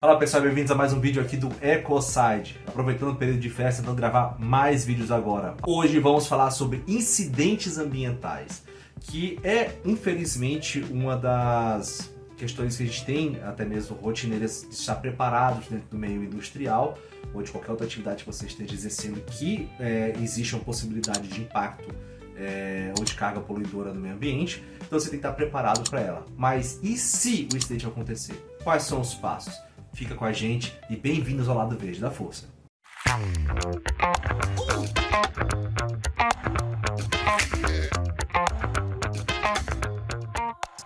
Fala pessoal, bem-vindos a mais um vídeo aqui do Ecoside. Aproveitando o período de festa, vamos gravar mais vídeos agora. Hoje vamos falar sobre incidentes ambientais, que é, infelizmente, uma das questões que a gente tem, até mesmo rotineiras, de estar preparados dentro do meio industrial ou de qualquer outra atividade que você esteja exercendo que existe uma possibilidade de impacto ou de carga poluidora no meio ambiente, então você tem que estar preparado para ela. Mas e se o incidente acontecer? Quais são os passos? Fica com a gente e bem-vindos ao lado verde da força.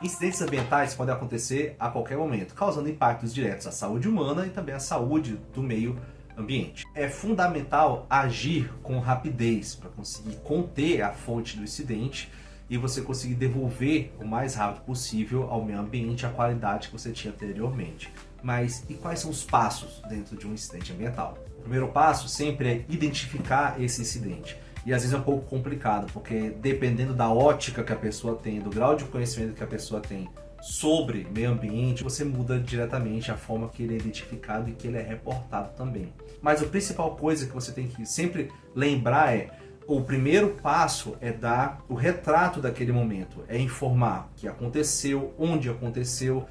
Incidentes ambientais podem acontecer a qualquer momento, causando impactos diretos à saúde humana e também à saúde do meio ambiente. É fundamental agir com rapidez para conseguir conter a fonte do incidente e você conseguir devolver o mais rápido possível ao meio ambiente a qualidade que você tinha anteriormente. Mas e quais são os passos dentro de um incidente ambiental? O primeiro passo sempre é identificar esse incidente. E às vezes é um pouco complicado, porque dependendo da ótica que a pessoa tem, do grau de conhecimento que a pessoa tem sobre meio ambiente, você muda diretamente a forma que ele é identificado e que ele é reportado também. Mas a principal coisa que você tem que sempre lembrar é: o primeiro passo é dar o retrato daquele momento, é informar o que aconteceu, onde aconteceu,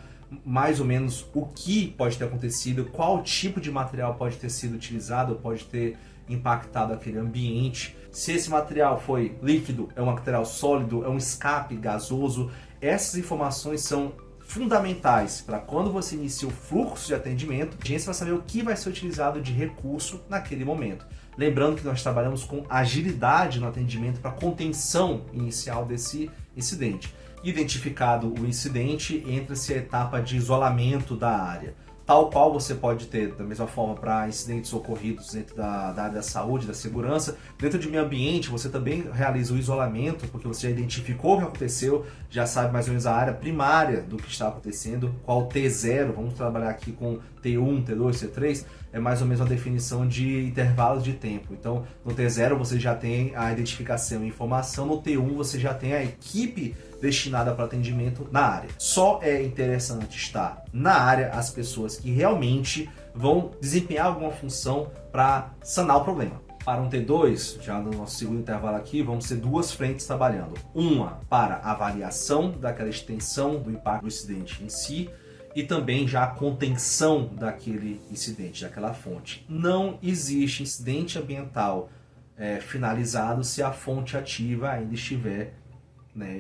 mais ou menos o que pode ter acontecido, qual tipo de material pode ter sido utilizado, pode ter impactado aquele ambiente. Se esse material foi líquido, é um material sólido, é um escape gasoso. Essas informações são fundamentais para quando você inicia o fluxo de atendimento, a gente vai saber o que vai ser utilizado de recurso naquele momento. Lembrando que nós trabalhamos com agilidade no atendimento para contenção inicial desse incidente. Identificado o incidente, entra-se a etapa de isolamento da área. Tal qual você pode ter, da mesma forma, para incidentes ocorridos dentro da área da saúde, da segurança. Dentro de meio ambiente, você também realiza o isolamento, porque você já identificou o que aconteceu, já sabe mais ou menos a área primária do que está acontecendo, qual T0, vamos trabalhar aqui com T1, T2, T3, é mais ou menos uma definição de intervalos de tempo. Então, no T0 você já tem a identificação e informação, no T1 você já tem a equipe destinada para atendimento na área. Só é interessante estar na área as pessoas que realmente vão desempenhar alguma função para sanar o problema. Para um T2, já no nosso segundo intervalo aqui, vamos ter duas frentes trabalhando. Uma para avaliação daquela extensão do impacto do incidente em si e também já a contenção daquele incidente, daquela fonte. Não existe incidente ambiental finalizado se a fonte ativa ainda estiver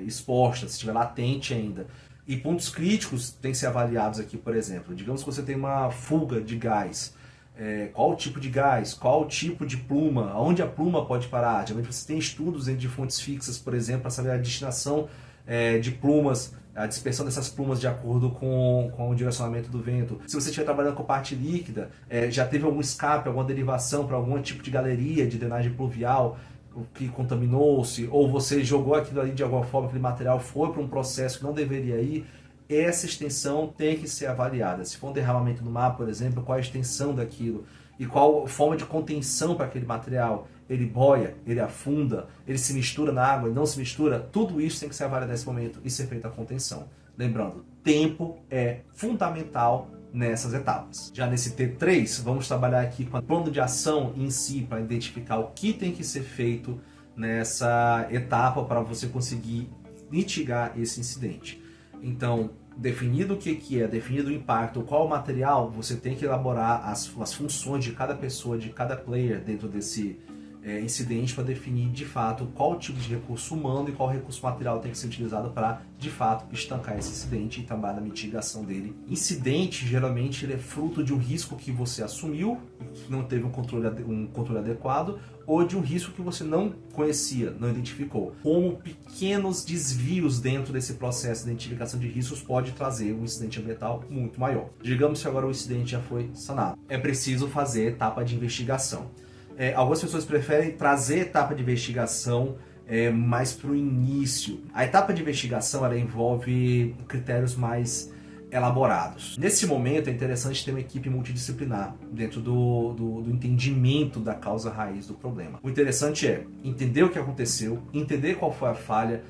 exposta, se estiver latente ainda. E pontos críticos têm que ser avaliados aqui, por exemplo. Digamos que você tem uma fuga de gás. Qual o tipo de gás? Qual o tipo de pluma? Onde a pluma pode parar? Geralmente você tem estudos dentro de fontes fixas, por exemplo, para saber a destinação de plumas, a dispersão dessas plumas de acordo com o direcionamento do vento. Se você estiver trabalhando com parte líquida, já teve algum escape, alguma derivação para algum tipo de galeria de drenagem pluvial que contaminou-se, ou você jogou aquilo ali de alguma forma, aquele material foi para um processo que não deveria ir, essa extensão tem que ser avaliada. Se for um derramamento no mar, por exemplo, qual a extensão daquilo e qual forma de contenção para aquele material. Ele boia, ele afunda, ele se mistura na água, ele não se mistura, tudo isso tem que ser avaliado nesse momento e ser feita a contenção. Lembrando, tempo é fundamental nessas etapas. Já nesse T3, vamos trabalhar aqui com o plano de ação em si, para identificar o que tem que ser feito nessa etapa para você conseguir mitigar esse incidente. Então, definido o que é, definido o impacto, qual o material, você tem que elaborar as funções de cada pessoa, de cada player dentro desse incidente para definir de fato qual tipo de recurso humano e qual recurso material tem que ser utilizado para de fato estancar esse incidente e trabalhar na mitigação dele. Incidente geralmente ele é fruto de um risco que você assumiu e que não teve um controle adequado, ou de um risco que você não conhecia, não identificou. Como pequenos desvios dentro desse processo de identificação de riscos pode trazer um incidente ambiental muito maior. Digamos que agora o incidente já foi sanado. É preciso fazer etapa de investigação. Algumas pessoas preferem trazer a etapa de investigação mais para o início. A etapa de investigação ela envolve critérios mais elaborados. Nesse momento é interessante ter uma equipe multidisciplinar dentro do entendimento da causa raiz do problema. O interessante é entender o que aconteceu, entender qual foi a falha,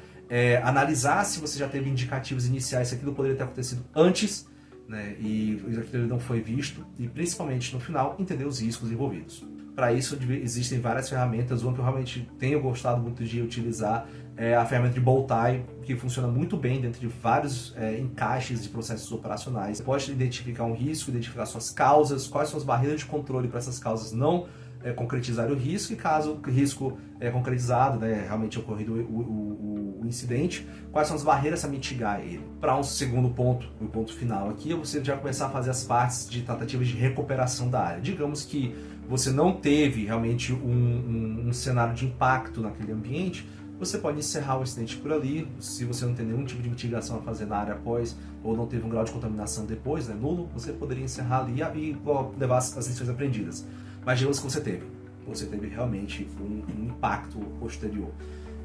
analisar se você já teve indicativos iniciais, se aquilo poderia ter acontecido antes, né, e aquilo não foi visto, e principalmente no final, entender os riscos envolvidos. Para isso existem várias ferramentas, uma que eu realmente tenho gostado muito de utilizar é a ferramenta de Bowtie, que funciona muito bem dentro de vários encaixes de processos operacionais. Você pode identificar um risco, identificar suas causas, quais são as barreiras de controle para essas causas não concretizar o risco, e caso o risco concretizado, né, realmente ocorrido o incidente, quais são as barreiras a mitigar ele. Para um segundo ponto, o ponto final aqui, é você já começar a fazer as partes de tratativas de recuperação da área. Digamos que você não teve realmente um cenário de impacto naquele ambiente, você pode encerrar o incidente por ali. Se você não tem nenhum tipo de mitigação a fazer na área após, ou não teve um grau de contaminação depois, né, nulo, você poderia encerrar ali e levar as lições aprendidas. Mas digamos que você teve realmente um impacto posterior.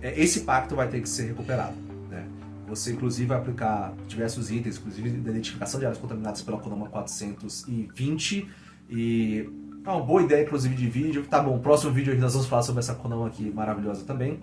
Esse impacto vai ter que ser recuperado, né? Você inclusive vai aplicar diversos itens, inclusive da identificação de áreas contaminadas pela CONAMA 420, e é uma boa ideia inclusive de vídeo. Tá bom, próximo vídeo nós vamos falar sobre essa CONAMA aqui maravilhosa também.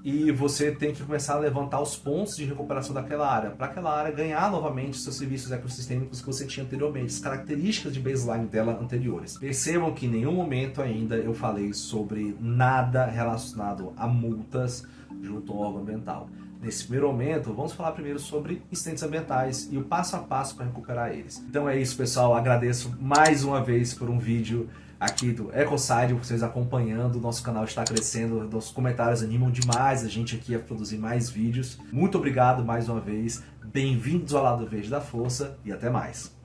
E você tem que começar a levantar os pontos de recuperação daquela área, para aquela área ganhar novamente seus serviços ecossistêmicos que você tinha anteriormente, as características de baseline dela anteriores. Percebam que em nenhum momento ainda eu falei sobre nada relacionado a multas junto ao órgão ambiental. Nesse primeiro momento, vamos falar primeiro sobre incidentes ambientais e o passo a passo para recuperar eles. Então é isso, pessoal. Agradeço mais uma vez por um vídeo aqui do Ecoside, vocês acompanhando. O nosso canal está crescendo, nossos comentários animam demais a gente aqui a produzir mais vídeos. Muito obrigado mais uma vez. Bem-vindos ao lado verde da força e até mais.